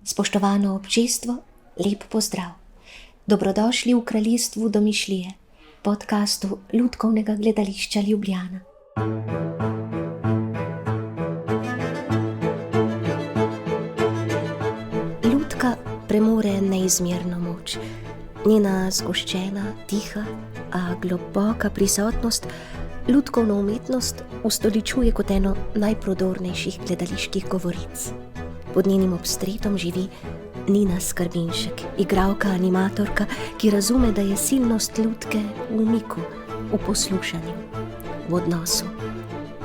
Spoštovano občestvo, lep pozdrav. Dobrodošli v kraljestvu domišljije, podcastu Lutkovnega gledališča Ljubljana. Lutka premore neizmerno moč. Njena zgoščena, tiha, a globoka prisotnost lutkovno umetnost ustoličuje kot eno najprodornejših gledaliških govoric. Pod njenim obstretom živi Nina Skrbinšek, igralka, animatorka, ki razume, da je silnost lutke v umiku, v poslušanju, v odnosu.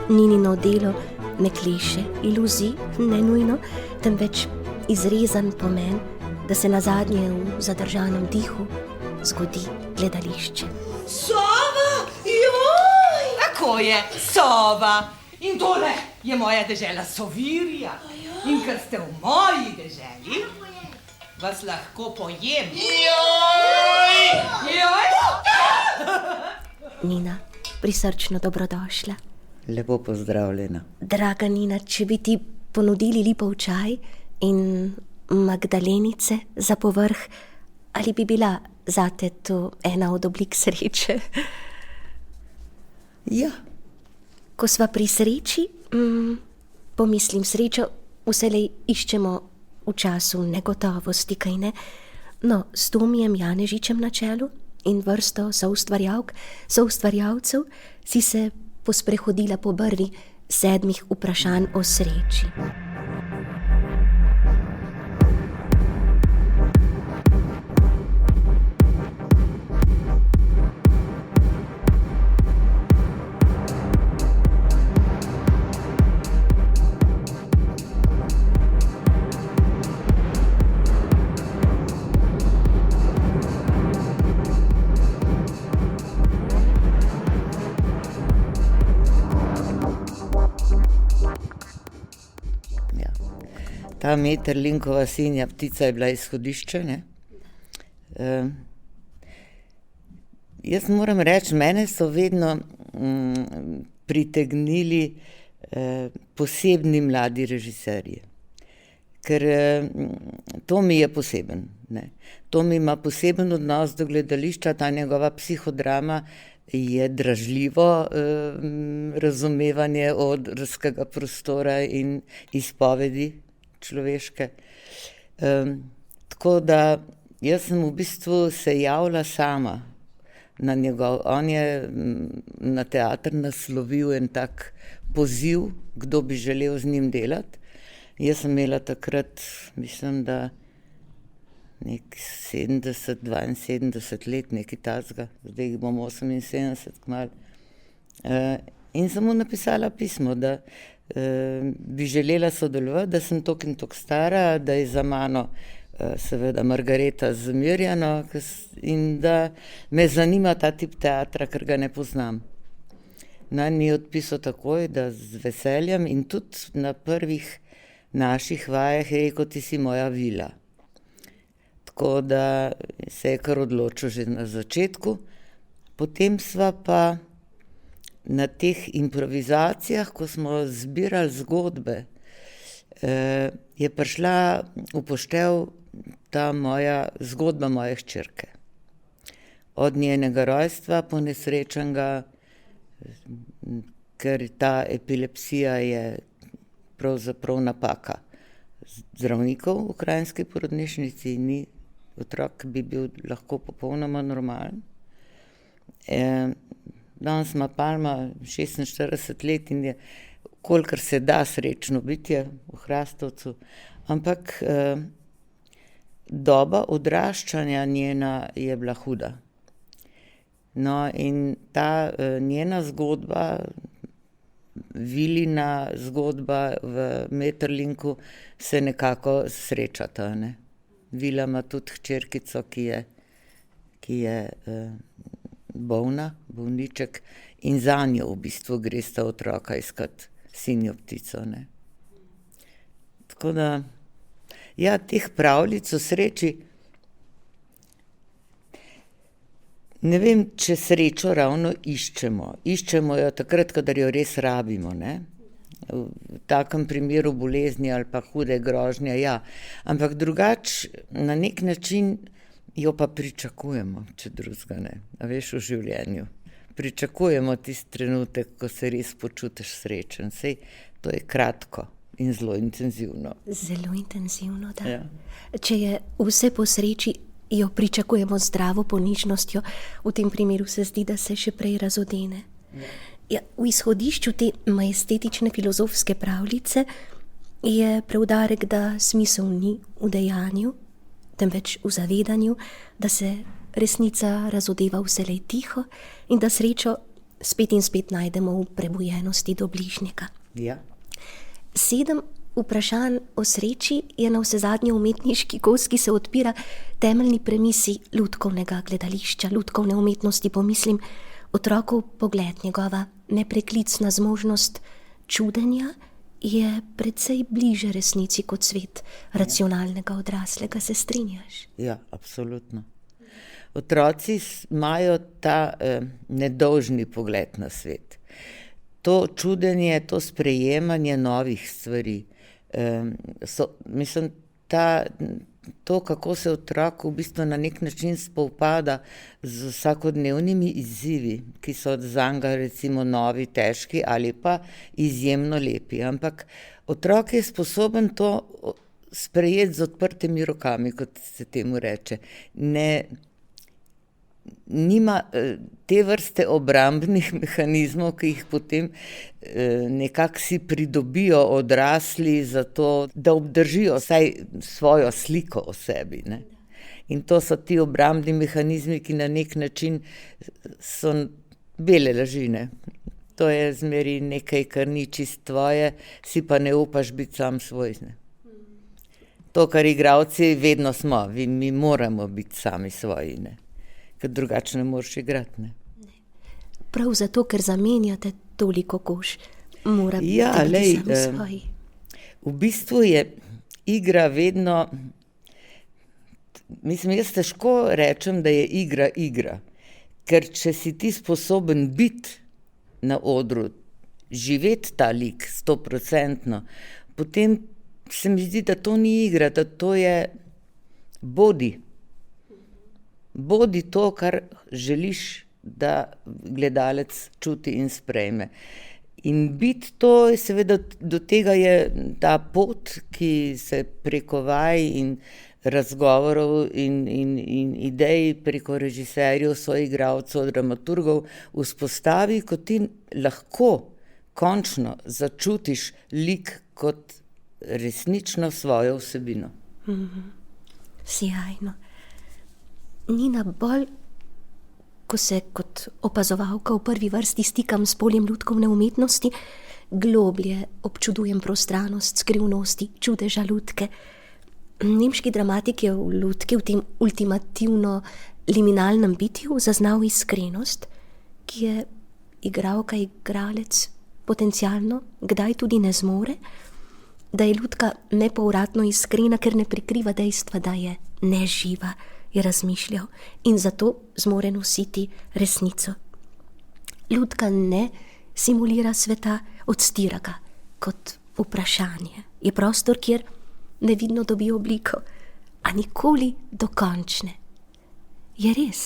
Ninino delo ne kleše iluzij, ne nujno, temveč izrezan pomen, da se nazadnje v zadržanem dihu zgodi gledališče. Sova! Joj! Tako je, Sova! In tole je moja dežela Sovirja. In ker ste v moji deželi, vas lahko pojem. Joj! Joj! Nina, prisrčno dobrodošla. Lepo pozdravljena. Draga Nina, če bi ti ponudili lipov čaj in magdalenice za povrh, ali bi bila zate to ena od oblik sreče? Ja. Ko sva pri sreči, pomislim srečo, vselej iščemo v času negotovosti, kaj ne? No, s Tomijem Janežičem na čelu in vrsto soustvarjalk, soustvarjalcev si se posprehodila po brvi 7 vprašanj o sreči. Ta Meterlinkova sinja ptica je bila izhodišče, ne? Jaz moram reči, mene so vedno pritegnili posebni mladi režiserji. Ker Tomi je poseben, ne? Tomi ima poseben odnos do gledališča, ta njegova psihodrama je dražljivo razumevanje odrskega prostora in izpovedi človeške. Tako da jaz sem v bistvu se javila sama na njegov, on je na teater naslovil en tak poziv, kdo bi želel z njim delati. Jaz sem imela takrat, mislim, da nek 70, 72 let, nekaj tazga, zdaj jih bom 78 kmalu. In sem mu napisala pismo, da bi želela sodelovati, da sem toliko in toliko stara, da je za mano seveda Margareta z Mirjano in da me zanima ta tip teatra, ker ga ne poznam. No, in mi je odpisal takoj, da z veseljem, in tudi na prvih naših vajah je rekel, ti si moja vila. Tako da se je kar odločil že na začetku. Potem sva pa na teh improvizacijah, ko smo zbirali zgodbe, je prišla v poštev ta moja zgodba moje hčerke. Od njenega rojstva ponesrečenega, ker ta epilepsija je pravzaprav napaka zdravnikov v kranjski porodnišnici, ni otrok, bi bil lahko popolnoma normalen. Danes ima Palma 46 let in je, kolikor se da, srečno bitje v Hrastovcu, ampak doba odraščanja njena je bila huda. No, in ta njena zgodba, Vilina zgodba v Meterlinku se nekako srečata, ne? Vila ima tudi hčerkico, ki je bolna, bolniček, in zanjo v bistvu gre sta otroka iskat sinjo ptico, ne. Tako da, ja, teh pravljic o sreči, ne vem, če srečo ravno iščemo. Iščemo jo takrat, kadar jo res rabimo, ne. v takem primeru bolezni ali pa hude grožnje, ja. Ampak drugače, na nek način jo pa pričakujemo, če drugega ne. A veš, v življenju. Pričakujemo tisti trenutek, ko se res počutiš srečen. Sej, to je kratko in zelo intenzivno. Zelo intenzivno, da. Ja. Če je vse po sreči, jo pričakujemo z zdravo ponižnostjo, v tem primeru se zdi, da se še prej razodene. Ja, v izhodišču te majestetične filozofske pravljice je preudarek, da smisel ni v dejanju, temveč v zavedanju, da se resnica razodeva vselej tiho in da srečo spet in spet najdemo v prebojenosti do bližnjega. Ja. 7 vprašanj o sreči je navsezadnje umetniški kos, ki se odpira temeljni premisi lutkovnega gledališča, lutkovne umetnosti, pomislim, otrokov pogled, njegova nepreklicna zmožnost čudenja je precej bliže resnici kot svet racionalnega odraslega, se strinjaš? Ja, absolutno. Otroci imajo ta nedolžni pogled na svet. To čudenje, to sprejemanje novih stvari. Mislim, to, kako se otrok v bistvu na nek način spovpada z vsakodnevnimi izzivi, ki so zanj recimo novi, težki ali pa izjemno lepi. Ampak otrok je sposoben to sprejeti z odprtimi rokami, kot se temu reče. Nima te vrste obrambnih mehanizmov, ki jih potem nekako si pridobijo odrasli za to, da obdržijo vsaj svojo sliko o sebi, ne. In to so ti obrambni mehanizmi, ki na nek način so bele laži, ne. To je zmeri nekaj, kar ni čist tvoje, si pa ne upaš biti sam svoj, ne. To, kar igralci vedno smo, mi moramo biti sami svoji, ne. Ker drugače ne moreš igrati, ne. Prav zato, ker zamenjate toliko kož, mora biti sam svoji. V bistvu je igra vedno, mislim, jaz težko rečem, da je igra igra, ker če si ti sposoben biti na odru, živeti ta lik 100%, potem se mi zdi, da to ni igra, da to je bodi. Bodi to, kar želiš, da gledalec čuti in sprejme. In biti to, je seveda, do tega je ta pot, ki se preko vaj in razgovorov in idej preko režiserjev, soigralcev, dramaturgov vzpostavi, ko ti lahko končno začutiš lik kot resnično svojo vsebino. Sijajno. Nina, bolj, ko se kot opazovalka v prvi vrsti stikam s poljem lutkovne umetnosti, globlje občudujem prostranost, skrivnosti, čudeža lutke. Nemški dramatik je v lutki, v tem ultimativno liminalnem bitju zaznal iskrenost, ki je igralka, igralec potencialno kdaj tudi ne zmore, da je lutka nepovratno iskrena, ker ne prikriva dejstva, da je neživa, je razmišljal, in zato zmore nositi resnico. Lutka ne simulira sveta, odstira ga kot vprašanje. Je prostor, kjer nevidno dobi obliko, a nikoli dokončne. Je res?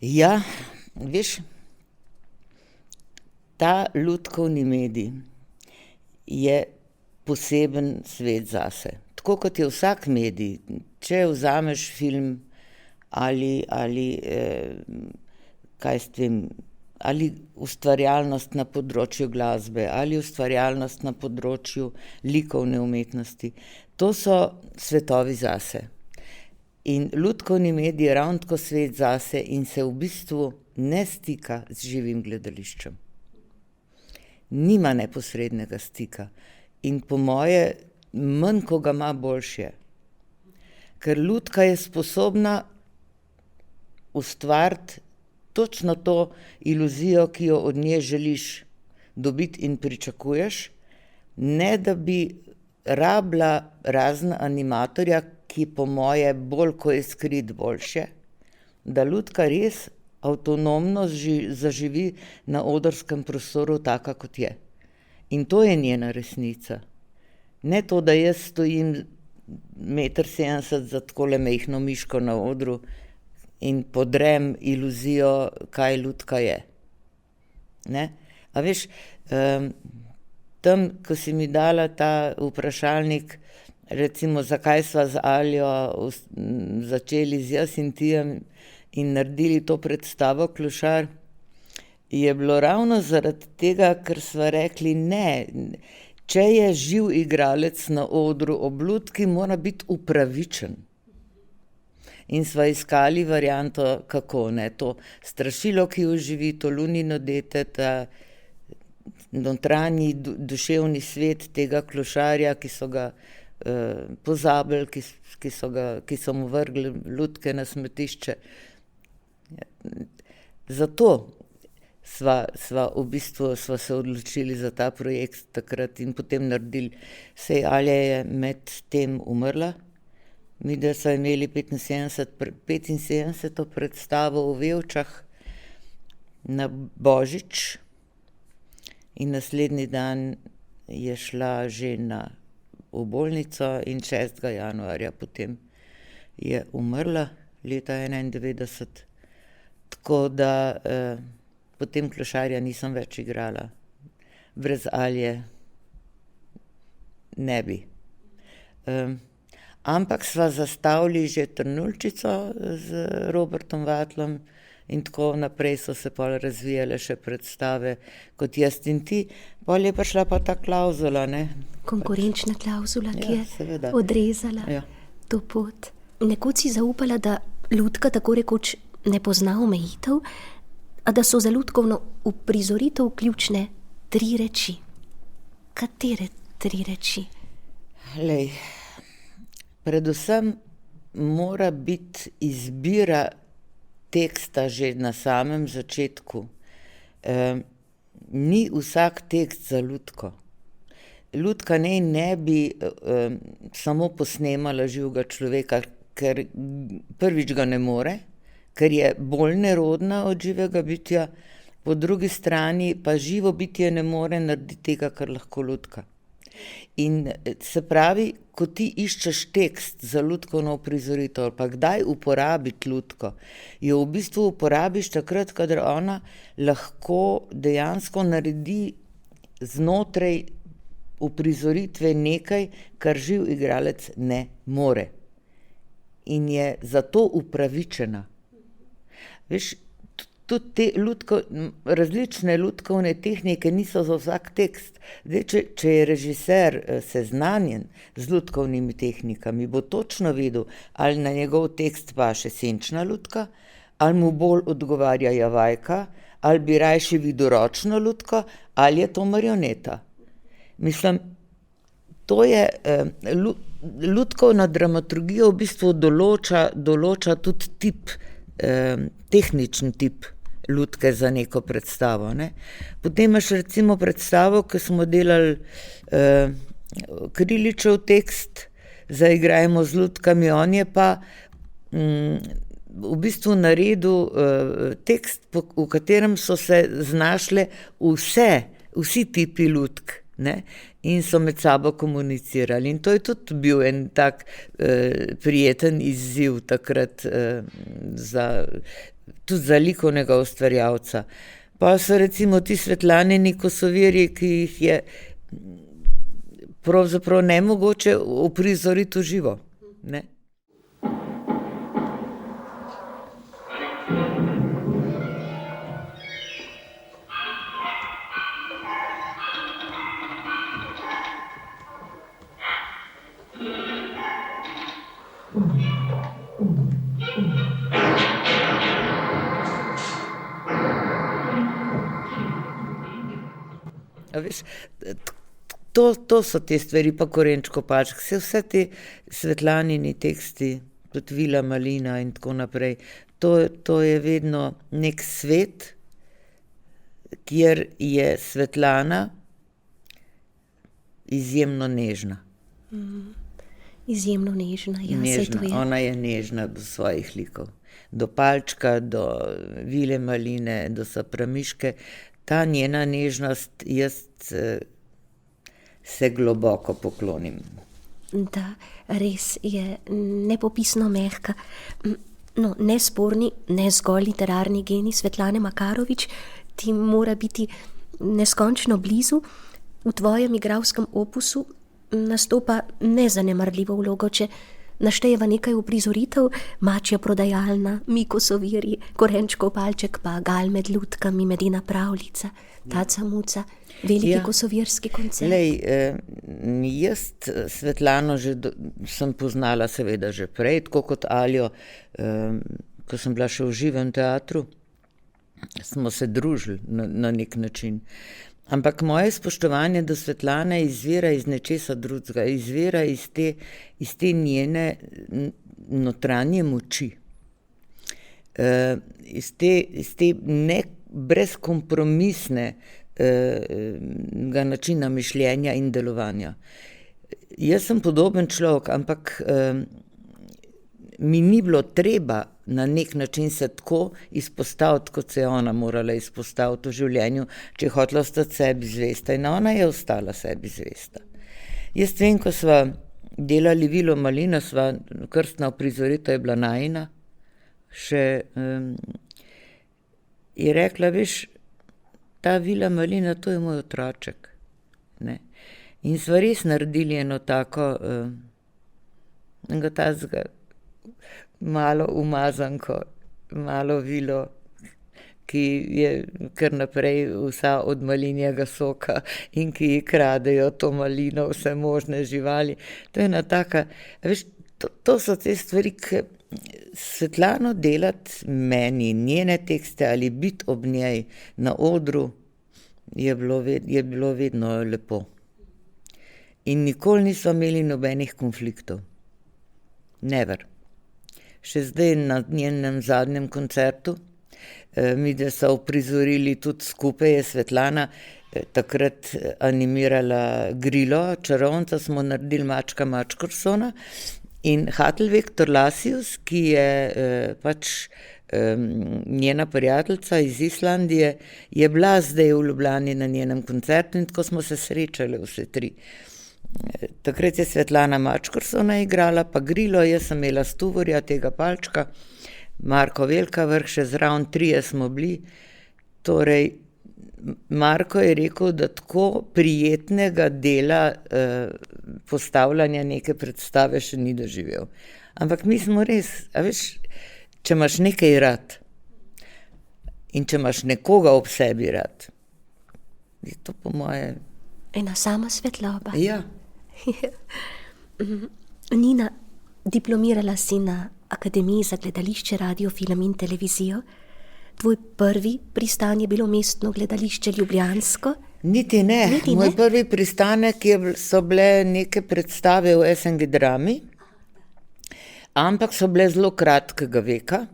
Ja, veš, ta lutkovni medij je poseben svet zase. Tako kot je vsak medij, če vzameš film ali kaj s tem, ali ustvarjalnost na področju glasbe, ali ustvarjalnost na področju likovne umetnosti, to so svetovi zase. In lutkovni medij je ravno tako svet zase in se v bistvu ne stika z živim gledališčem. Nima neposrednega stika. In po moje, manj, ko ga ima, boljše. Ker lutka je sposobna ustvariti točno to iluzijo, ki jo od nje želiš dobiti in pričakuješ, ne da bi rabila razna animatorja, ki po moje bolj, ko je skrit, boljše, da lutka res avtonomno zaživi na odrskem prostoru taka, kot je. In to je njena resnica. Ne to, da jaz stojim 1,70 m za takole majhno miško na odru in podrem iluzijo, kaj lutka je. Ne? A veš, tam, ko si mi dala ta vprašalnik, recimo, zakaj sva z Aljo začeli z Jaz in Tijem in naredili to predstavo Klošar, je bilo ravno zaradi tega, ker sva rekli ne, če je živ igralec na odru ob lutki, mora biti upravičen. In sva iskali varianto, kako ne, to strašilo, ki oživi, to lunino dete, ta notranji duševni svet tega klošarja, ki so ga pozabili, ki so mu vrgli lutke na smetišče. Zato sva se odločili za ta projekt takrat in potem naredili. Sej Alja je med tem umrla, mi da so imeli 75. predstavo v Vevčah na Božič in naslednji dan je šla že v bolnico in 6. januarja potem je umrla, leta 91. Tako da potem Klošarja nisem več igrala. Brez Alje ne bi. Ampak sva zastavili že Trnuljčico z Robertom Vatlom in tako naprej so se pol razvijale še predstave kot Jaz in Ti. Pol je prišla pa ta klavzula, ne? Konkurenčna klavzula, ki je seveda odrezala to pot. Nekoč si zaupala, da lutka tako rekoč ne pozna omejitev, a da so za lutkovno uprizoritev ključne 3 reči. Katere 3 reči? Lej, predvsem mora biti izbira teksta že na samem začetku. Ni vsak tekst za lutko. Lutka ne bi samo posnemala živega človeka, ker prvič ga ne more, ker je bolj nerodna od živega bitja, po drugi strani pa živo bitje ne more narediti tega, kar lahko lutka. In se pravi, ko ti iščeš tekst za lutkovno uprizoritev ali pa kdaj uporabiti lutko, jo v bistvu uporabiš takrat, kadar ona lahko dejansko naredi znotraj uprizoritve nekaj, kar živ igralec ne more. In je zato upravičena. Veš, tudi te različne lutkovne tehnike niso za vsak tekst. Zdaj, če je režiser seznanjen z lutkovnimi tehnikami, bo točno vedel, ali na njegov tekst paše senčna lutka, ali mu bolj odgovarja javajka, ali bi rajši videl ročno lutko, ali je to marioneta. Mislim, to je lutkovna dramaturgija v bistvu določa tudi tip, tehnični tip lutke za neko predstavo, ne. Potem imaš recimo predstavo, ko smo delali Kriličev tekst Zaigrajmo z lutkami, on je pa v bistvu naredil tekst, v katerem so se znašle vsi tipi lutk, ne, in so med sabo komunicirali. In to je tudi bil en tak prijeten izziv takrat tudi za likovnega ustvarjalca. Pa so recimo ti Svetlanini kosovirji, ki jih je pravzaprav nemogoče uprizoriti v živo, ne. A veš, to so te stvari, pa Korenčko Palček, vse te Svetlanini teksti, tudi Vila Malina in tako naprej, to je vedno nek svet, kjer je Svetlana izjemno nežna. Izjemno nežna, ja, Nežna, ona je nežna do svojih likov. Do Palčka, do Vile Maline, do Sopramiške. Ta njena nežnost, jaz se globoko poklonim. Da, res je nepopisno mehka. No, nesporni, ne zgolj literarni genij Svetlane Makarovič, ti mora biti neskončno blizu. V tvojem igralskem opusu nastopa nezanemarljivo vlogo, če naštejeva nekaj uprizoritev: Mačja prodajalna, Miko Soviri, Korenčkov palček, pa Gal med lutkami, Medina pravljica, Taca muca, veliki kosovirski koncert. Lej, jaz Svetlano sem poznala seveda že prej, tako kot Aljo, ko sem bila še v živem teatru, smo se družili na nek način. Ampak moje spoštovanje do Svetlane izvira iz nečesa drugega, izvira iz te njene notranje moči. Iz te brezkompromisne načina mišljenja in delovanja. Jaz sem podoben človek, ampak mi ni bilo treba na nek način se tako izpostaviti, kot se je ona morala izpostaviti v življenju, če je hotela ostati sebi zvesta. In ona je ostala sebi zvesta. Jaz vem, ko sva delali Vilo Malina, sva krstna uprizoritev je bila najina, še je rekla, veš, ta Vila Malina, to je moj otroček. Ne? In sva res naredili eno tako, enega tazga, malo umazanko, malo vilo, ki je kar naprej vsa od malinjega soka in ki ji kradejo to malino, vse možne živali. To je ena taka, veš, to so te stvari, ki Svetlano delati meni, njene tekste ali biti ob njej na odru, je bilo vedno lepo. In nikoli nismo imeli nobenih konfliktov. Never. Še zdaj na njenem zadnjem koncertu, mi da so uprizorili tudi skupaj, je Svetlana takrat animirala Grilo, čarovnica, smo naredili Mačka Mačkorsona in Hatelvek Torlasius, ki je pač njena prijateljica iz Islandije, je bila zdaj v Ljubljani na njenem koncertu in tako smo se srečali vse tri. Takrat je Svetlana Mačkorsona igrala, pa Grilo, jaz sem imela Stuvorja, tega palčka, Marko Velka vrh, še zraven, trije smo bili. Torej, Marko je rekel, da tako prijetnega dela postavljanja neke predstave še ni doživel. Ampak mi smo res, a veš, če imaš nekaj rad in če imaš nekoga ob sebi rad, je to po moje... Ena sama svetloba. Ja. Nina, diplomirala si na Akademiji za gledališče, radio, film in televizijo. Tvoj prvi pristan je bilo Mestno gledališče ljubljansko. Niti ne. Moj prvi pristanek so bile neke predstave v SNG Drami, ampak so bile zelo kratkega veka.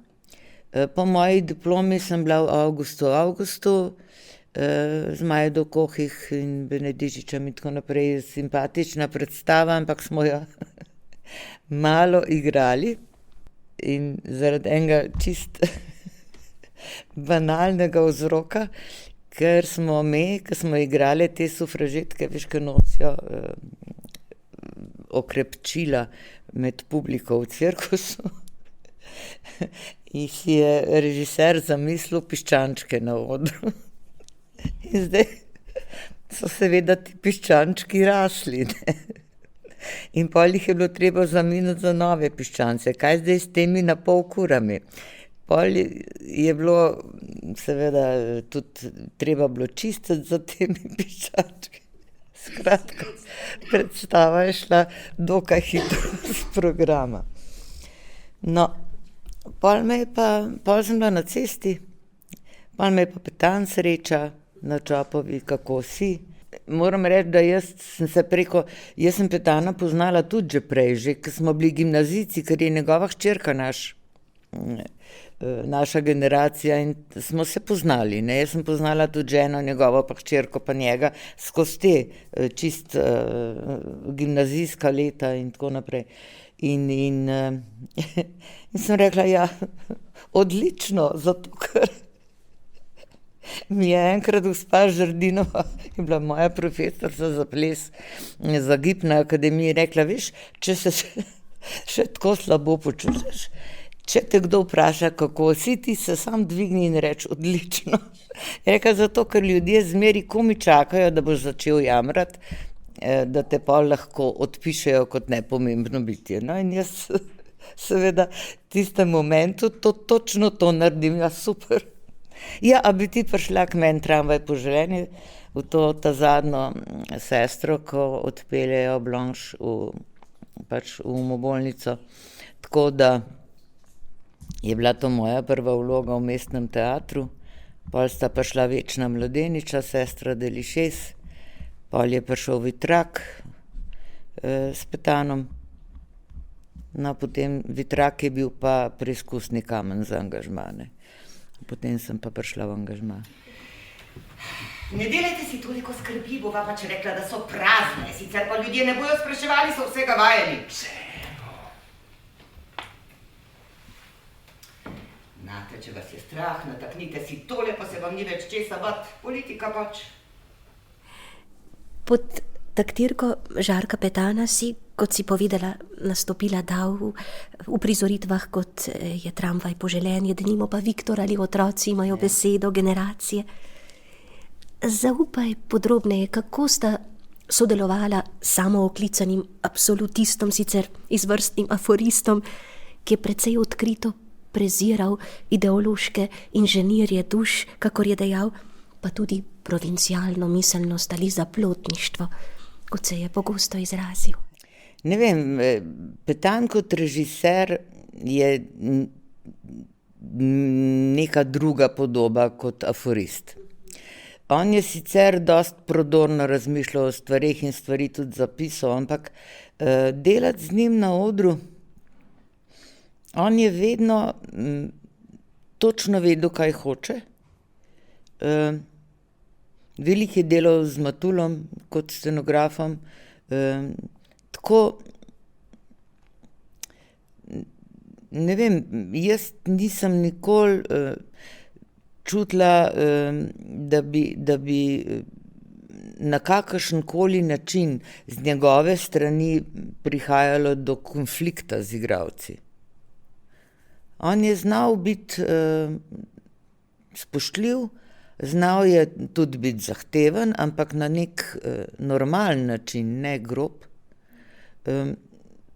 Po moji diplomi sem bila v Avgustu, z Majdo Kohih in Benedižičem in tako naprej, simpatična predstava, ampak smo jo malo igrali in zaradi enega čist banalnega vzroka, ker smo ki smo igrali te sufražetke, veš, ki nosijo okrepčila med publiko v cirkusu, in si je režiser zamislil piščančke na odru. In zdaj so seveda ti piščančki rasli, ne? In pol jih je bilo treba zamenjati za nove piščance. Kaj zdaj s temi napol kurami? Pol je bilo seveda tudi treba bilo čistiti za temi piščančki. Skratka, predstava je šla dokaj hitro z programa. No, pol sem bila na cesti, pol me je pa Petan sreča na Čapovi, kako si. Moram reči, da jaz sem Petana poznala tudi že prej, že ko smo bili gimnazijci, ker je njegova hčerka naša generacija in smo se poznali, ne. Jaz sem poznala tudi ženo njegovo, pa hčerko, pa njega, skozi te čist gimnazijska leta in tako naprej. In sem rekla, ja, odlično, zato ker mi je enkrat gospa Žardinova, je bila moja profesorica za ples, za gib na akademiji, rekla, veš, če se še tako slabo počutiš, če te kdo vpraša, kako si, ti se sam dvigni in reč, odlično. Je rekla, zato, ker ljudje zmeri komi čakajo, da boš začel jamrati, da te pa lahko odpišejo kot nepomembno bitje. No in jaz seveda v tistem momentu točno to naredim, ja super. Ja, a bi ti prišla k meni tramvaj po življenju v ta zadnjo sestro, ko odpeljejo Blanche v umobolnico. Tako da je bila to moja prva vloga v mestnem teatru, pol sta pa šla Večna mladeniča, sestra Delišes, pol je prišel Vitrak s Petanom, no potem Vitrak je bil pa preizkusni kamen za angažmane. Potem sem pa prišla v angažma. Ne delajte si toliko skrbi, bova pač rekla, da so prazne, sicer pa ljudje ne bojo spraševali, so vsega vajeni. Nate, če vas je strah, nataknite si tole, pa se vam ni več česa bat, politika pač. Pod taktirko Žarka Petana si, kot si povedala, nastopila v prizoritvah, kot je Tramvaj po življenju, denimo pa Viktor ali Otroci imajo besedo, Generacije. Zaupaj podrobneje, kako sta sodelovala samooklicanim absolutistom, sicer izvrstnim aforistom, ki je precej odkrito preziral ideološke inženirje duš, kakor je dejal, pa tudi provincialno miselnost ali zaplotništvo, kot se je pogosto izrazil. Ne vem, Petan kot režiser je neka druga podoba kot aforist. On je sicer dost prodorno razmišljal o stvareh in stvari tudi zapisal, ampak delati z njim na odru, on je vedno točno vedel, kaj hoče. Veliko je delal z Matulom kot scenografom, tako, ne vem, jaz nisem nikoli čutila, da bi na kakršenkoli način z njegove strani prihajalo do konflikta z igralci. On je znal biti spoštljiv, znal je tudi biti zahteven, ampak na nek normalen način, ne grob.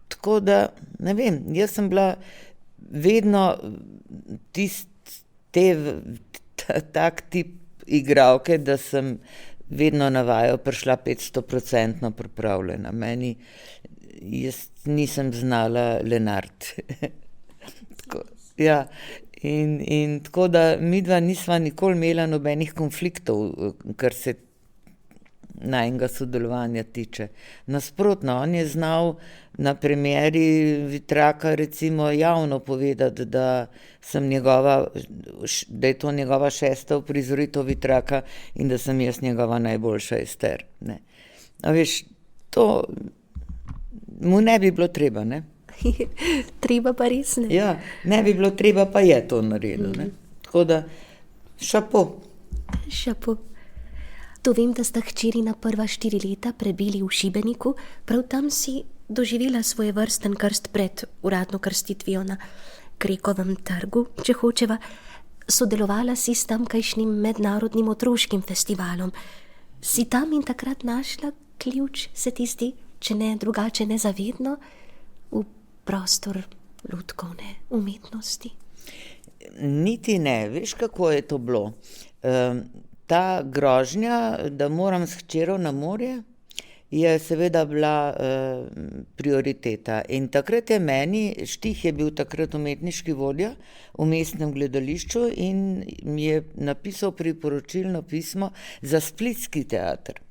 Tako da, ne vem, jaz sem bila vedno tak tip igralke, da sem vedno na vajo prišla 500% pripravljena. Jaz nisem znala lenart. Ja, in tako da midva nisva nikoli imela nobenih konfliktov, kar se najinega sodelovanja tiče. Nasprotno, on je znal na premieri Vitraka recimo javno povedati, da je to njegova 6. uprizoritev Vitraka in da sem jaz njegova najboljša Ester. Ne. A veš, to mu ne bi bilo treba, ne? Treba pa res ne. Ja, ne bi bilo treba, pa je to naredil. Ne? Tako da, šapo. Šapo. To vem, da sta hčerina prva 4 leta prebili v Šibeniku, prav tam si doživela svojevrsten krst pred uradno krstitvijo na Krekovem trgu, če hočeva. Sodelovala si s tamkajšnjim mednarodnim otroškim festivalom. Si tam in takrat našla ključ, se ti zdi, če ne drugače nezavedno, v prostor lutkovne umetnosti? Niti ne, veš, kako je to bilo. Ta grožnja, da moram s hčerjo na morje, je seveda bila prioriteta. In takrat je meni, Štih je bil takrat umetniški vodja v mestnem gledališču in mi je napisal priporočilno pismo za splitski teater.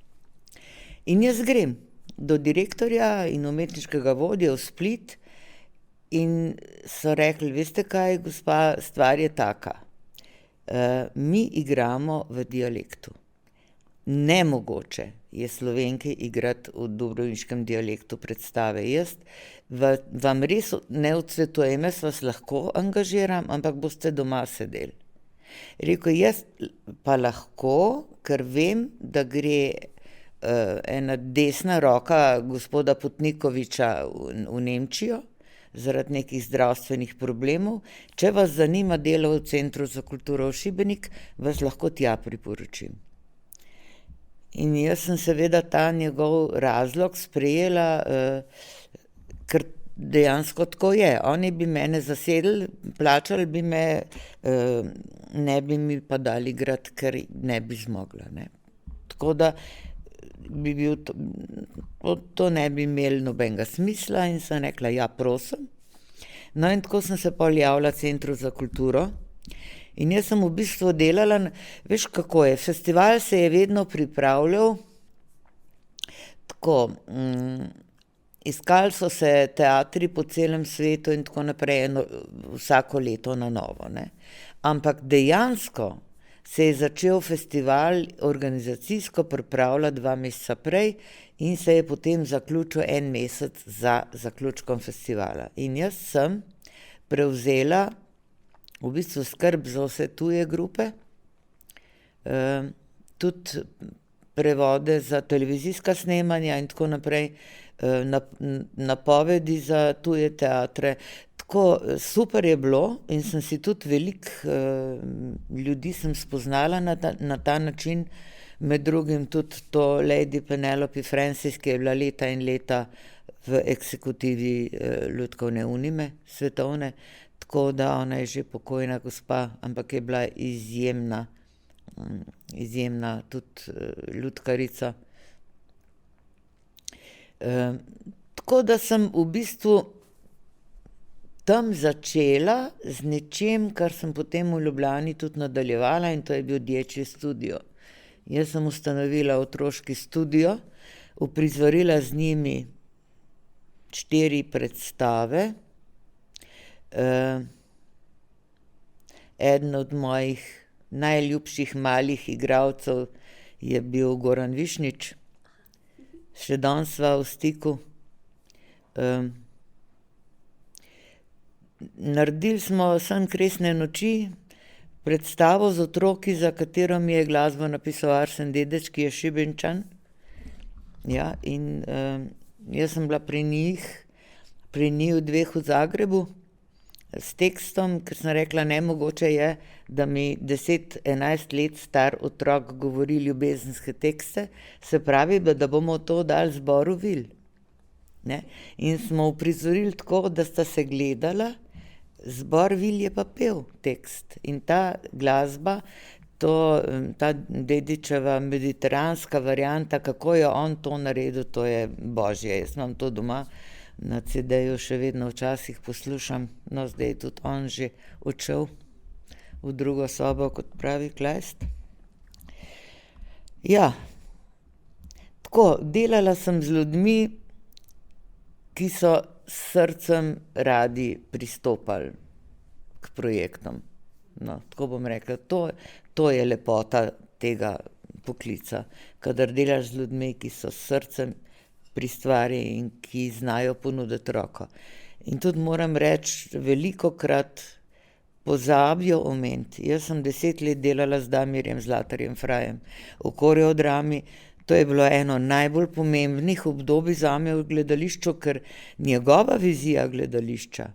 In jaz grem do direktorja in umetniškega vodja v Split in so rekli, veste kaj, gospa, stvar je taka. Mi igramo v dialektu. Nemogoče je Slovenke igrati v dubrovniškem dialektu predstave. Jaz vam res ne odsvetujem, jaz vas lahko angažiram, ampak boste doma sedeli. Rekel, jaz pa lahko, ker vem, da gre ena desna roka gospoda Putnikoviča v Nemčijo zaradi nekih zdravstvenih problemov. Če vas zanima delo v Centru za kulturo v Šibenik, vas lahko tja priporočim. In jaz sem seveda ta njegov razlog sprejela, ker dejansko tako je. Oni bi mene zasedli, plačali bi me, ne bi mi pa dali igrati, ker ne bi zmogla. Ne. Tako da bi bil to ne bi imeli nobenega smisla in sem rekla, ja, prosim. No in tako sem se pol javila Centru za kulturo in jaz sem v bistvu delala, veš kako je, festival se je vedno pripravljal tako, iskali so se teatri po celem svetu in tako naprej, vsako leto na novo, ne. Ampak dejansko se je začel festival organizacijsko pripravljati 2 meseca prej in se je potem zaključil 1 mesec za zaključkom festivala. In jaz sem prevzela v bistvu skrb za vse tuje grupe, tudi prevode za televizijska snemanja in tako naprej, napovedi za tuje teatre. Tako super je bilo in sem si tudi veliko ljudi sem spoznala na ta način, med drugim tudi to Lady Penelope Francis, ki je bila leta in leta v eksekutivi Lutkovne unije svetovne, tako da ona je že pokojna gospa, ampak je bila izjemna tudi lutkarica. Tako da sem v bistvu tam začela z nečem, kar sem potem v Ljubljani tudi nadaljevala in to je bil Dječji studio. Jaz sem ustanovila otroški studio, uprizorila z njimi 4 predstave. Eden od mojih najljubših malih igralcev je bil Goran Višnič. Še danes sva v stiku. Naredili smo San kresne noči, predstavo z otroki, za katero mi je glasbo napisal Arsen Dedić, ki je Šibenčan. Ja, in jaz sem bila pri njiju 2 v Zagrebu s tekstom, ker sem rekla, nemogoče je, da mi 10-11 let star otrok govori ljubezenske tekste, se pravi, da bomo to dali zboru Vil. Ne? In smo uprizorili tako, da sta se gledala, zbor Vil je pa pel tekst. In ta glasba, ta Dedićeva mediteranska varianta, kako je on to naredil, to je božje. Jaz imam to doma na CD-ju, še vedno včasih poslušam, no zdaj je tudi on že odšel v drugo sobo, kot pravi Kleist. Ja, tako, delala sem z ljudmi, ki so s srcem radi pristopali k projektom. No, tako bom rekla, to je lepota tega poklica, kadar delaš z ljudmi, ki so s srcem pri stvari in ki znajo ponuditi roko. In tudi moram reči, velikokrat pozabijo omeniti. Jaz sem 10 let delala z Damirjem Zlatarjem Frajem v koreodrami. To je bilo eno najbolj pomembnih obdobij zame v gledališču, ker njegova vizija gledališča,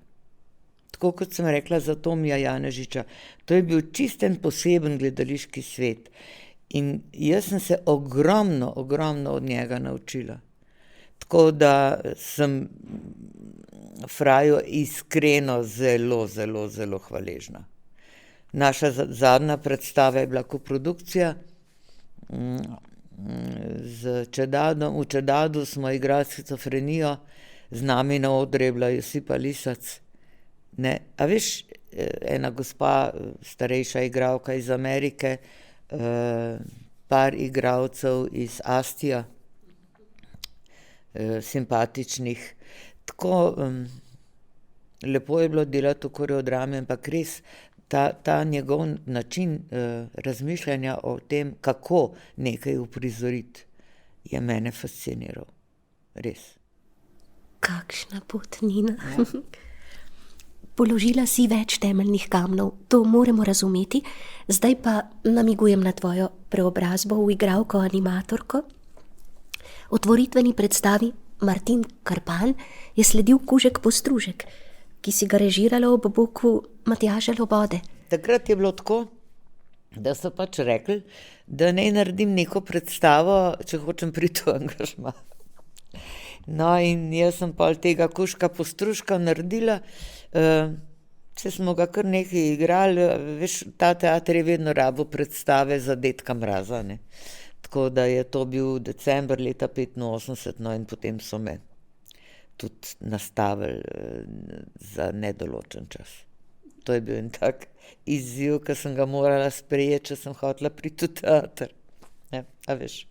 tako kot sem rekla za Tomija Janežiča, to je bil čisten poseben gledališki svet. In jaz sem se ogromno od njega naučila. Tako da sem Fraju iskreno zelo hvaležna. Naša zadnja predstava je bila koprodukcija z Čedadom. V Čedadu smo igrali Shizofrenijo, z nami na odru je bila Josipa Lisac. Ne, a veš, ena gospa, starejša igralka iz Amerike, par igralcev iz Astija, simpatičnih. Tako lepo je bilo delati v koreodrami, ampak res ta njegov način razmišljanja o tem, kako nekaj uprizoriti, je mene fasciniral. Res. Kakšna pot, Nina. Položila si več temeljnih kamnov, to moramo razumeti, zdaj pa namigujem na tvojo preobrazbo v igralko animatorko. Otvoritveni predstavi Martin Krpan je sledil Kužek Postružek, ki si ga režirala ob boku Matjaža Lobode. Takrat je bilo tako, da so pač rekli, da naj naredim neko predstavo, če hočem priti v angažma. No, in jaz sem pol tega Kužka Postružka naredila, se smo ga kar nekaj igrali, veš, ta teater je vedno rabil predstave za Dedka Mraza, ne. Tako da je to bil december leta 1985, no, in potem so me tudi nastavili za nedoločen čas. To je bil en tak izziv, ki sem ga morala sprejeti, če sem hotela priti v teater. Ne, a veš.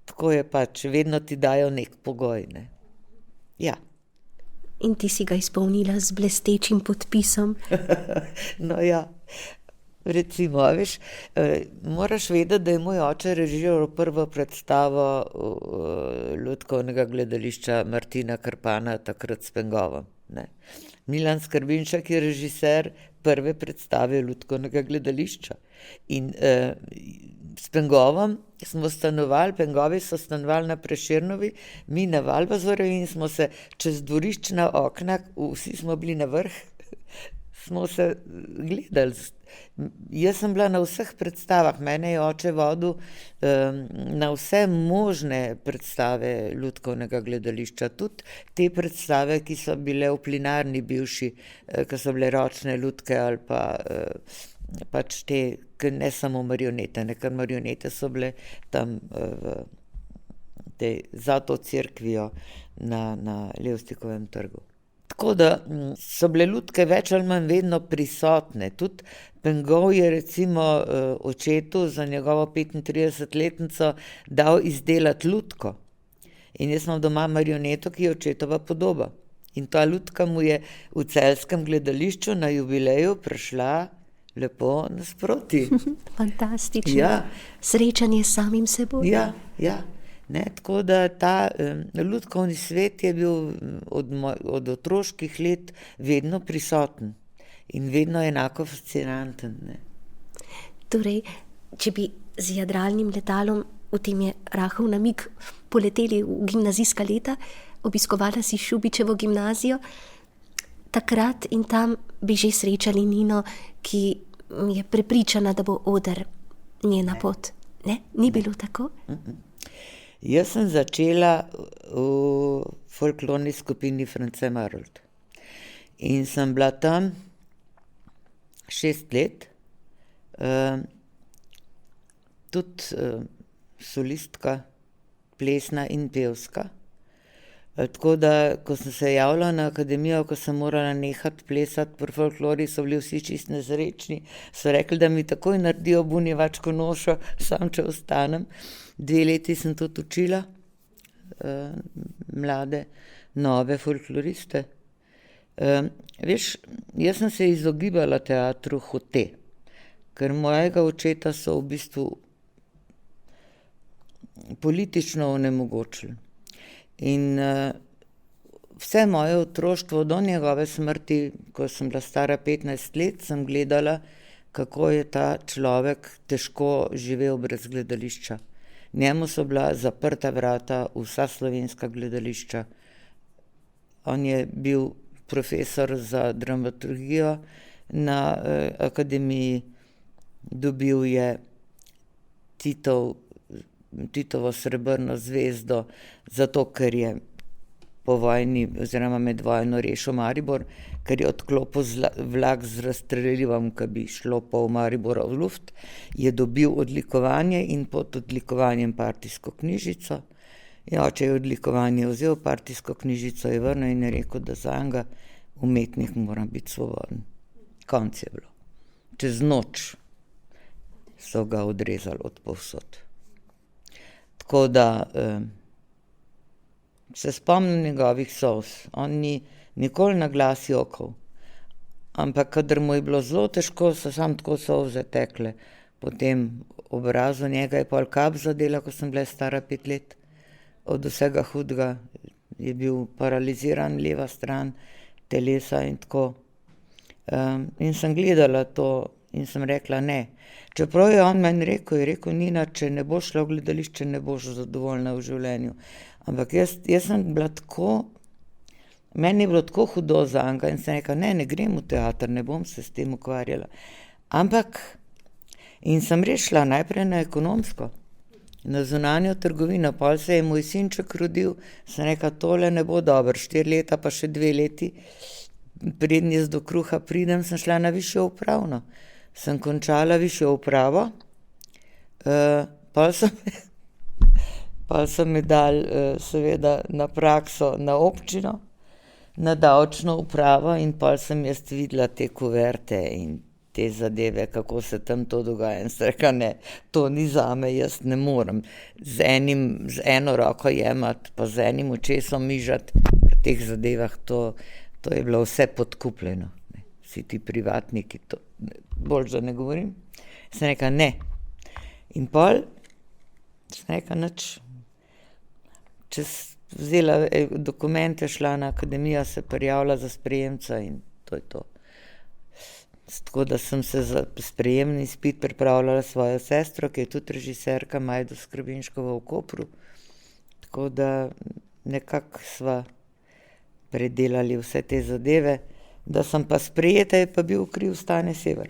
Tako je pač, vedno ti dajo nek pogoj, ne. Ja. In ti si ga izpolnila z blestečim podpisom. No ja, recimo, veš, moraš vedeti, da je moj oče režiral prvo predstavo Lutkovnega gledališča Martina Krpana, takrat s Pengovom, ne. Milan Skrbinšek je režiser prve predstave Lutkovnega gledališča. In s Pengovom smo stanovali, Pengovi so stanovali na Prešernovi, mi na Valvazorju in smo se čez dvoriščna okna, vsi smo bili na vrh, smo se gledali. Jaz sem bila na vseh predstavah, mene je oče vodil na vse možne predstave Lutkovnega gledališča, tudi te predstave, ki so bile v Plinarni bivši, ki so bile ročne lutke ali pa pač te, ne samo marionete, ne, ker marionete so bile tam za to cerkvijo na Levstikovem trgu. Tako da so bile lutke več ali manj vedno prisotne. Tudi Pengov je recimo očetu za njegovo 35-letnico dal izdelati lutko. In jaz imam doma marioneto, ki je očetova podoba. In ta lutka mu je v celjskem gledališču na jubileju prišla lepo nasproti. Fantastično. Ja. Srečanje s samim seboj. Ja, ja. Ne, tako da ta lutkovni svet je bil od otroških let vedno prisoten in vedno enako fascinanten. Ne. Torej, če bi z jadralnim letalom, v tem je rahel namig, poleteli v gimnazijska leta, obiskovala si Šubičevo gimnazijo, takrat in tam bi že srečali Nino, ki je prepričana, da bo oder njena pot. Ne? Ni bilo tako? Jaz sem začela v folklorni skupini France Marold. In sem bila tam 6 let, tudi solistka, plesna in pevska. Tako da, ko sem se javila na akademijo, ko sem morala nehati plesati pri folklori, so bili vsi čist nesrečni. So rekli, da mi takoj naredijo bunjevačko nošo, sam če ostanem. 2 leti sem tudi učila mlade, nove folkloriste. Veš, jaz sem se izogibala teatru hote, ker mojega očeta so v bistvu politično onemogočili. In vse moje otroštvo do njegove smrti, ko sem bila stara 15 let, sem gledala, kako je ta človek težko živel brez gledališča. Njemu so bila zaprta vrata vsa slovenska gledališča. On je bil profesor za dramaturgijo na akademiji, dobil je Titovo srebrno zvezdo, zato ker je po vojni oziroma med vojno rešil Maribor, ker je odklopil vlak z razstrelivom, ki bi šlo pol Maribora v luft, je dobil odlikovanje in pod odlikovanjem partijsko knjižico. In oče je odlikovanje vzel, partijsko knjižico je vrnil in je rekel, da zanj umetnik mora biti svoboden. Konec je bilo. Čez noč so ga odrezali od povsod. Tako da se spomnim njegovih solz. On ni nikoli na glas jokal. Ampak kadar mu je bilo zelo težko, so samo tako solze tekle. Po tem obrazu njega je pol kap zadela, ko sem bila stara 5 let. Od vsega hudega je bil paraliziran leva stran telesa in tako. In sem gledala to in sem rekla ne. Čeprav je on meni rekel, Nina, če ne boš šla v gledališče, ne boš zadovoljna v življenju. Ampak jaz sem bila tako, meni je bilo tako hudo zanj in sem rekla, ne grem v teater, ne bom se s tem ukvarjala. Ampak, in sem res šla najprej na ekonomsko, na zunanjo trgovino, pol se je moj sinček rodil, sem rekla, tole ne bo dobro, 4 leta pa še 2 leti, preden jaz do kruha pridem, sem šla na višjo upravno. Sem končala višjo upravo, pol so mi dali seveda na prakso na občino, na davčno upravo in pol sem jaz videla te kuverte in te zadeve, kako se tam to dogaja. In sem rekla, ne, to ni zame, jaz ne morem z eno roko jemati, pa z enim očesom mižati pri teh zadevah, to je bilo vse podkupljeno. Vsi ti privatniki, to bolj da ne govorim. Sem rekla, ne. In pol sem rekla, nič. Vzela dokumente, šla na akademijo, se prijavila za sprejemca in to je to. Tako da sem se za sprejemni izpit pripravljala svojo sestro, ki je tudi režiserka, Majdo Skrbinškova v Kopru. Tako da nekako sva predelali vse te zadeve. Da sem pa sprejeta, je pa bil kriv Stane Sever.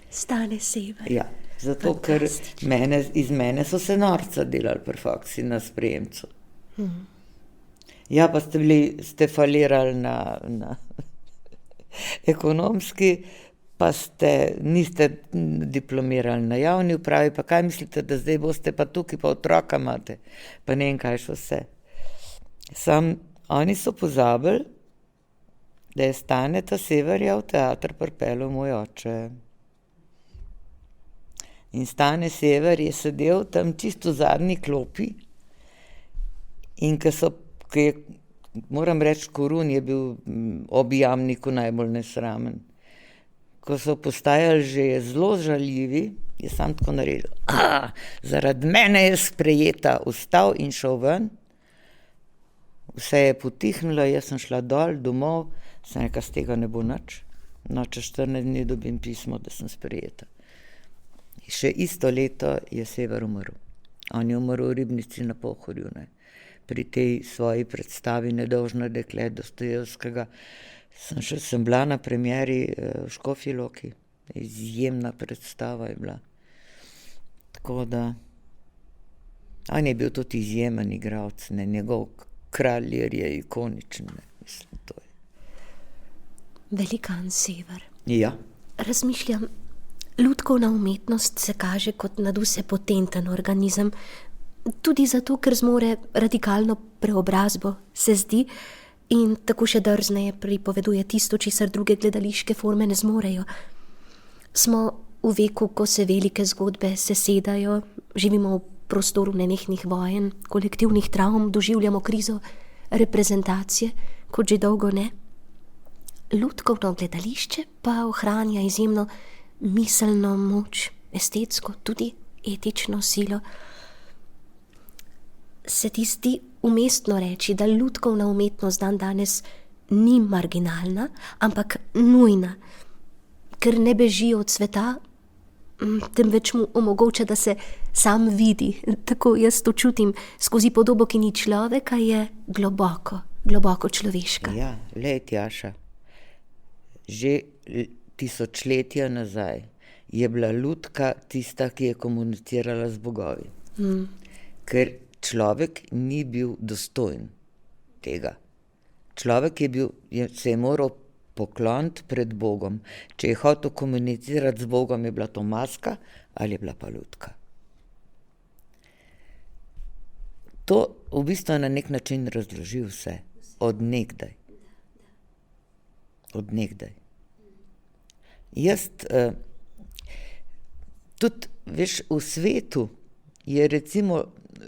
Stane Sever. Ja, zato ker iz mene so se norca delali pri faksi na sprejemcu. Ja, pa ste falirali na ekonomski, pa niste diplomirali na javni upravi, pa kaj mislite, da zdaj boste pa tukaj, pa otroka imate, pa ne vem kaj še vse. Oni so pozabili, da je Staneta Severja v teater pripeljal moj oče. In Stane Sever je sedel tam čisto v zadnji klopi in moram reči, Korun je bil ob Jamniku najbolj nesramen. Ko so postajali že zelo žaljivi, je sam tako naredil. Zaradi mene je sprejeta, vstal in šel ven. Vse je potihnilo, jaz sem šla dol, domov, sem rekla, z tega ne bo nič. No, čez 14 dni dobim pismo, da sem sprejeta. Še isto leto je Sever umrl. On je umrl v Ribnici na Pohorju, ne. Pri tej svoji predstavi Nedolžno dekle Dostojevskega. Sem bila na premieri v Škofji Loki. Izjemna predstava je bila. Tako da, on je bil tudi izjemen igralec, ne, njegov Kralj je ikoničen, ne, mislim, to je. Velikan Sever. Ja. Razmišljam, lutkovna umetnost se kaže kot nadvse potenten organizem, tudi zato, ker zmore radikalno preobrazbo, se zdi, in tako še drzneje pripoveduje tisto, česar druge gledališke forme ne zmorejo. Smo v veku, ko se velike zgodbe sesedajo, živimo v prostoru nenehnih vojen, kolektivnih travm, doživljamo krizo reprezentacije, kot že dolgo ne. Lutkovno gledališče pa ohranja izjemno miselno moč, estetsko, tudi etično silo. Se ti zdi umestno reči, da lutkovna umetnost danes ni marginalna, ampak nujna, ker ne beži od sveta, temveč mu omogoča, da se sam vidi, tako jaz to čutim, skozi podobo, ki ni človeka, je globoko človeška. Ja, lej, Tjaša, že tisočletja nazaj je bila lutka tista, ki je komunicirala z bogovi. Ker človek ni bil dostojen tega. Človek se je moral pokloniti pred Bogom. Če je hotel komunicirati z Bogom, je bila to maska ali je bila pa lutka. To v bistvu na nek način razloži vse. Od nekdaj. Jaz tudi, veš, v svetu je recimo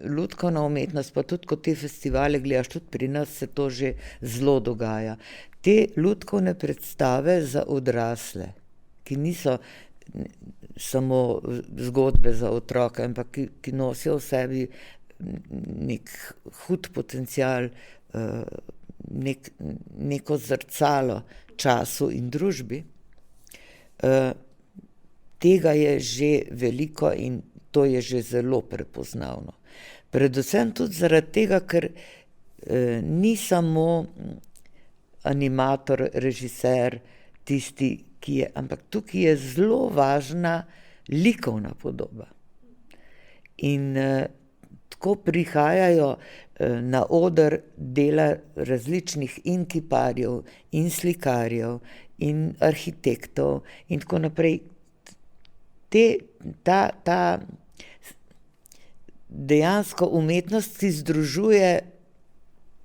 lutkovna umetnost, pa tudi, ko te festivale gledaš, tudi pri nas se to že zelo dogaja. Te lutkovne predstave za odrasle, ki niso samo zgodbe za otroke, ampak ki nosijo v sebi nek hud potencial, neko zrcalo času in družbi, tega je že veliko in to je že zelo prepoznavno. Predvsem tudi zaradi tega, ker ni samo animator, režiser, tisti, ki je, ampak tukaj je zelo važna likovna podoba. In tako prihajajo na oder dela različnih in kiparjev, in slikarjev, in arhitektov in tako naprej. Ta dejansko umetnost, ki združuje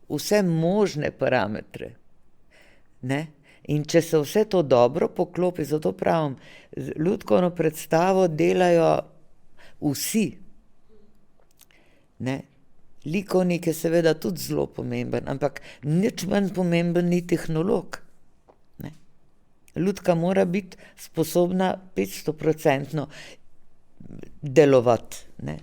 vse možne parametre. Ne? In če se vse to dobro poklopi, zato pravim, lutkovno predstavo delajo vsi. Ne? Likovnik je seveda tudi zelo pomemben, ampak nič manj pomemben ni tehnolog. Ne? Lutka mora biti sposobna 500% delovati. Ne?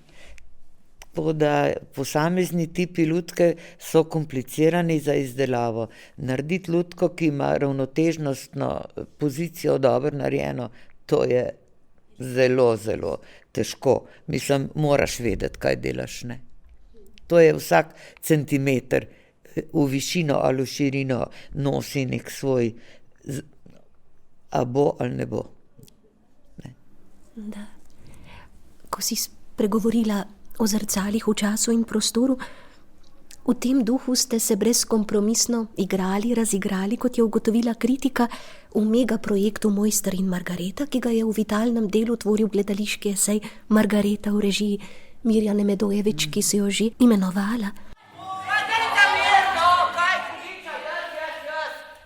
Tako da posamezni tipi lutke so komplicirani za izdelavo. Narediti lutko, ki ima ravnotežnostno pozicijo dobro narejeno, to je zelo, zelo težko. Mislim, moraš vedeti, kaj delaš, ne. To je vsak centimeter v višino ali v širino nosi nek svoj, a bo ali ne bo. Ne. Da. Ko si spregovorila o zrcalih v času in prostoru, v tem duhu ste se brezkompromisno igrali, razigrali, kot je ugotovila kritika, v megaprojektu Mojster in Margareta, ki ga je v vitalnem delu tvoril gledališki esej Margareta v režiji Mirjane Medojevič, ki si jo že imenovala.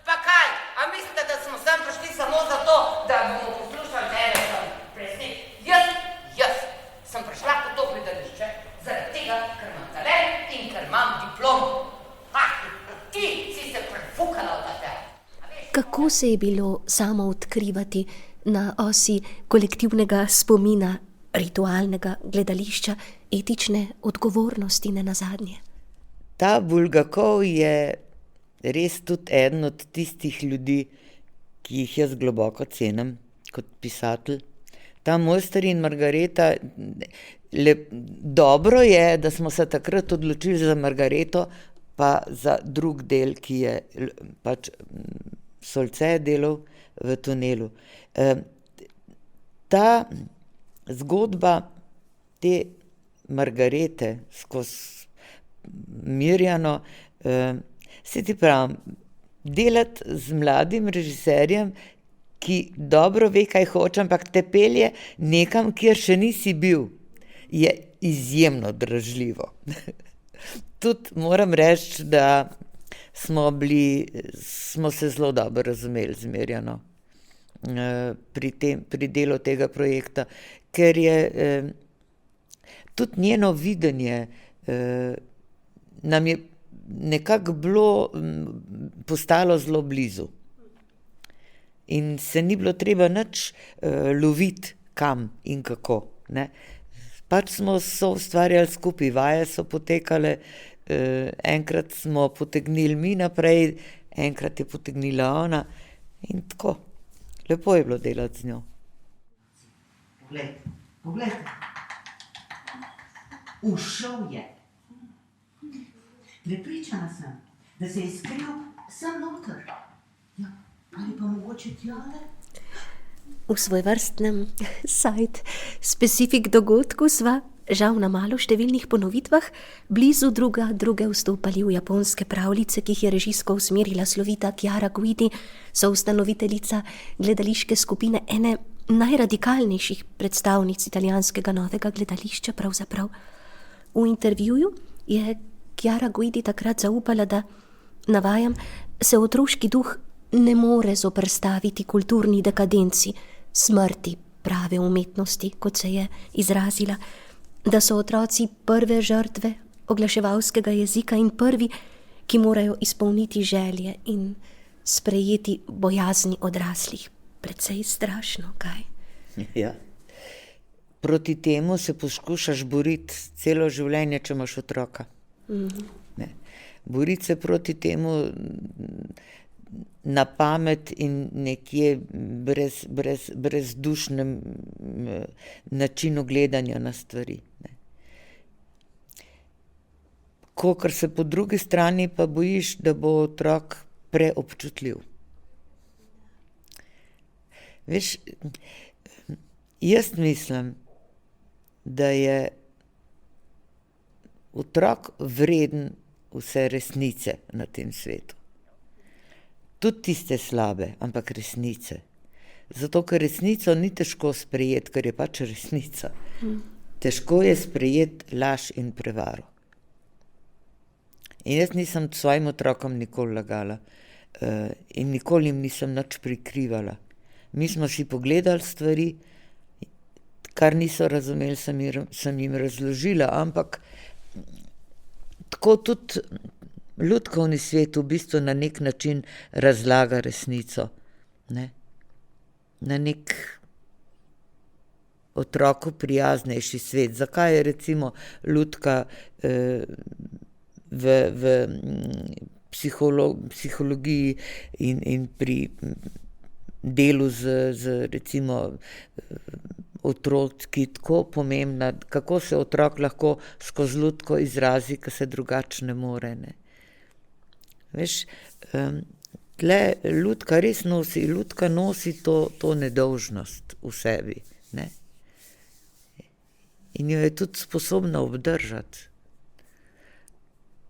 Pa kaj? A mislite, da smo sem prišli samo zato, da bomo poslušali tebe sem presnik? Jaz sem prišla v to gledališče zaradi tega, ker imam talent in ker imam diplom. Ti si se prefukala v ta ter. Kako se je bilo samo odkrivati na osi kolektivnega spomina, ritualnega gledališča, etične odgovornosti nenazadnje? Ta Bulgakov je res tudi eden od tistih ljudi, ki jih jaz globoko cenim kot pisatelj. Ta Mojster in Margareta, dobro je, da smo se takrat odločili za Margareto, pa za drug del, ki je pač Solce delal v tunelu. Ta zgodba te Margarete skozi Mirjano, se ti pravim, delati z mladim režiserjem, ki dobro ve, kaj hoče, ampak te pelje nekam, kjer še nisi bil, je izjemno dražljivo. Tudi moram reči, da smo se zelo dobro razumeli z Mirjano pri delu tega projekta, ker je tudi njeno videnje nam je nekako postalo zelo blizu. In se ni bilo treba nič loviti, kam in kako. Ne? Pač smo soustvarjali skupaj, vaje so potekale, enkrat smo potegnili mi naprej, enkrat je potegnila ona in tako. Lepo je bilo delati z njo. Poglejte. Ušel je. Prepričana sem, da se je skril sem noter. Ja, ali pa mogoče tjale? V svojvrstnem site-specific dogodku sva, žal na malo številnih ponovitvah, blizu druge vstopali v japonske pravljice, ki jih je režijsko usmerila slovita Chiara Guidi, soustanoviteljica gledališke skupine, ene najradikalnejših predstavnic italijanskega novega gledališča pravzaprav. V intervjuju je Chiara Guidi takrat zaupala, da, navajam, se otroški duh ne more zoperstaviti kulturni dekadenci, smrti prave umetnosti, kot se je izrazila, da so otroci prve žrtve oglaševalskega jezika in prvi, ki morajo izpolniti želje in sprejeti bojazni odraslih. Precej strašno, kaj? Ja. Proti temu se poskušaš boriti celo življenje, če imaš otroka. Ne. Boriti se proti temu na pamet in nekje brezdušnem načinu gledanja na stvari. Ne. Kakor se po drugi strani pa bojiš, da bo otrok preobčutljiv. Veš, jaz mislim, da je otrok vreden vse resnice na tem svetu. Tudi tiste slabe, ampak resnice. Zato, ker resnico ni težko sprejeti, ker je pač resnica. Težko je sprejeti laž in prevaro. In jaz nisem svojim otrokom nikoli lagala in nikoli jim nisem nič prikrivala. Mi smo si pogledali stvari, kar niso razumeli, sem jim razložila, ampak tako tudi lutkovni svet v bistvu na nek način razlaga resnico. Ne? Na nek otroku prijaznejši svet. Zakaj je recimo lutka v psihologiji in pri delu z recimo otroki tako pomembna, kako se otrok lahko skozi lutko izrazi, ki se drugače ne more. Ne? Veš, tle lutka res nosi to nedolžnost v sebi. Ne? In jo je tudi sposobna obdržati.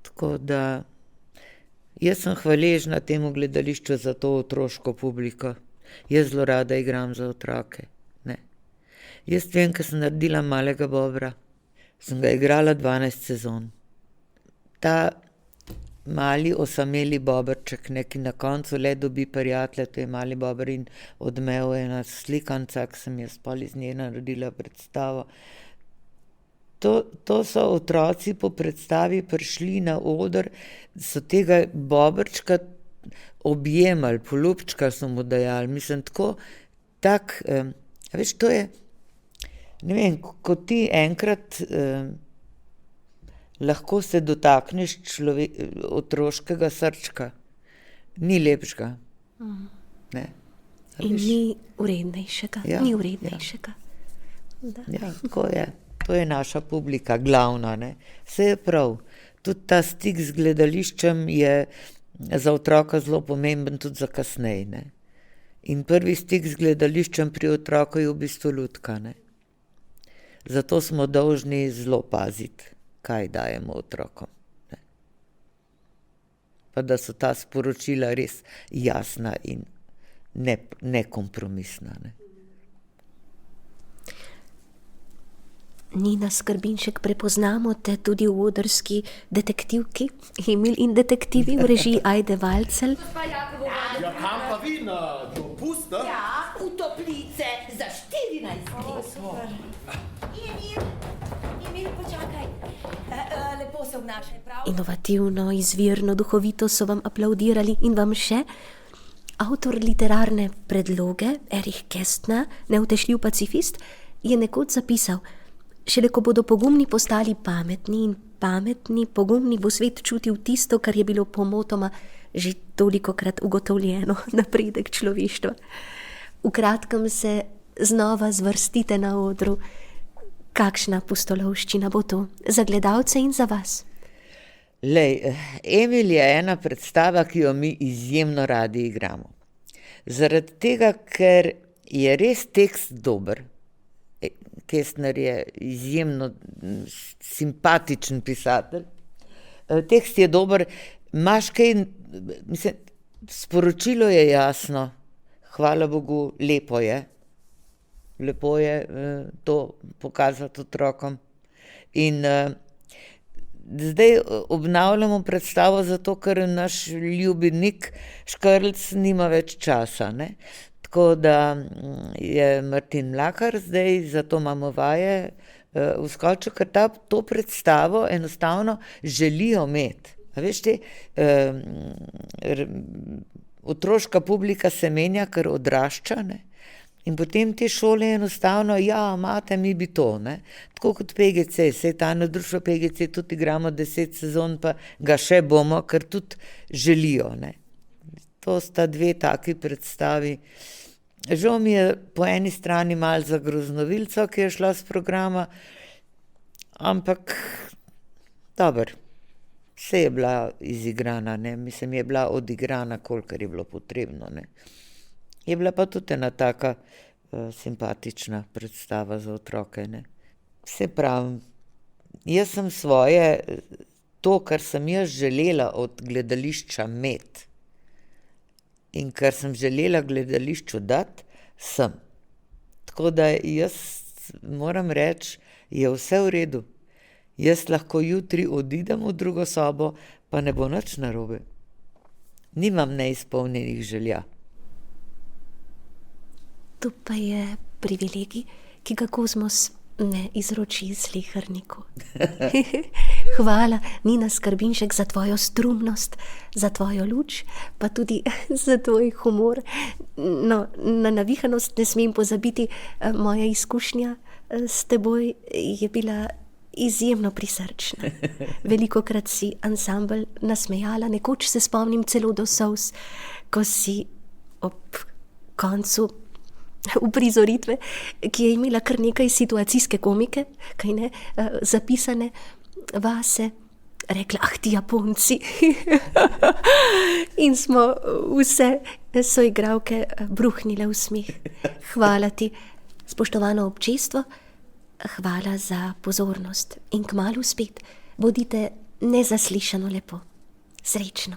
Tako da jaz sem hvaležna temu gledališču za to otroško publiko. Jaz zelo rada igram za otroke. Ne. Jaz vem, ko sem naredila Malega Bobra, sem ga igrala 12 sezon. Ta mali osameli boberček, neki na koncu le dobi prijatelja, to je Mali Bober in odmev ena slikanca, ki sem jaz pol iz nje naredila predstavo. To so otroci po predstavi prišli na oder, so tega boberčka objemali, polubčka so mu dajali. Mislim, veš, to je, ne vem, ko ti enkrat lahko se dotakneš otroškega srčka, ni lepšega. Ne? In ni vrednejšega. Ja, ni vrednejšega. Ja, tako je. To je naša publika, glavna. Ne? Vse je prav. Tudi ta stik z gledališčem je za otroka zelo pomemben, tudi za kasneje. Ne? In prvi stik z gledališčem pri otroku je v bistvu lutka. Ne? Zato smo dolžni zelo paziti, kaj dajemo otrokom. Ne? Pa da so ta sporočila res jasna in nekompromisna. Ne? Nina Skrbinšek, prepoznamo te tudi v odrski detektivki Emil in detektivi v režiji Ajde Valcelj. Ja, kam pa vi na dopust? Ja, v toplice za 14 dni. Emil, počakaj. Lepo se obnašaj, prav? Inovativno, izvirno, duhovito so vam aplaudirali in vam še avtor literarne predloge Erich Kästner, neutešljiv pacifist, je nekoč zapisal: šele ko bodo pogumni postali pametni in pametni, pogumni bo svet čutil tisto, kar je bilo pomotoma že tolikokrat ugotovljeno, napredek človeštva. V kratkem se znova zvrstite na odru. Kakšna pustolovščina bo to za gledalce in za vas? Lej, Emil je ena predstava, ki jo mi izjemno radi igramo. Zaradi tega, ker je res tekst dober. Kästner je izjemno simpatičen pisatelj. Tekst je dober, imaš kaj, mislim, sporočilo je jasno, hvala Bogu, lepo je. Lepo je to pokazati otrokom. In zdaj obnavljamo predstavo zato, ker naš ljubi Nik Škrlc nima več časa, ne? Tako da je Martin Mlakar zdaj, zato imamo vaje vskočil, ker to predstavo enostavno želijo imeti. A veš, otroška publika se menja, ker odrašča, ne? In potem te šole enostavno, ja, imate, mi bi to, ne? Tako kot PGC, saj ta na društvo PGC tudi igramo 10 sezon, pa ga še bomo, ker tudi želijo, ne? To sta dve taki predstavi. Žal mi je po eni strani malo za groznovilco, ki je šla s programa, ampak dobro, vse je bila izigrana, ne. Mislim, je bila odigrana, kolikor je bilo potrebno, ne. Je bila pa tudi ena taka simpatična predstava za otroke, ne. Saj pravim, jaz sem svoje, to, kar sem jaz želela od gledališča imeti in kar sem želela gledališču dati, sem. Tako da jaz moram reči, je vse v redu. Jaz lahko jutri odidem v drugo sobo, pa ne bo nič narobe. Nimam neizpolnjenih želja. To pa je privilegij, ki ga Kozmos ne izroči sleherniku. Hvala, Nina Skrbinšek, za tvojo strumnost, za tvojo luč, pa tudi za tvoj humor. No, na navihanost ne smem pozabiti, moja izkušnja s teboj je bila izjemno prisrčna. Velikokrat si ansambel nasmejala, nekoč se spomnim celo do solz, ko si ob koncu uprizoritve, ki je imela kar nekaj situacijske komike, kaj ne, zapisane vase, rekla, ti Japonci. In smo vse soigralke bruhnile v smeh. Hvala ti, spoštovano občestvo, hvala za pozornost in kmalu spet bodite nezaslišano lepo. Srečno.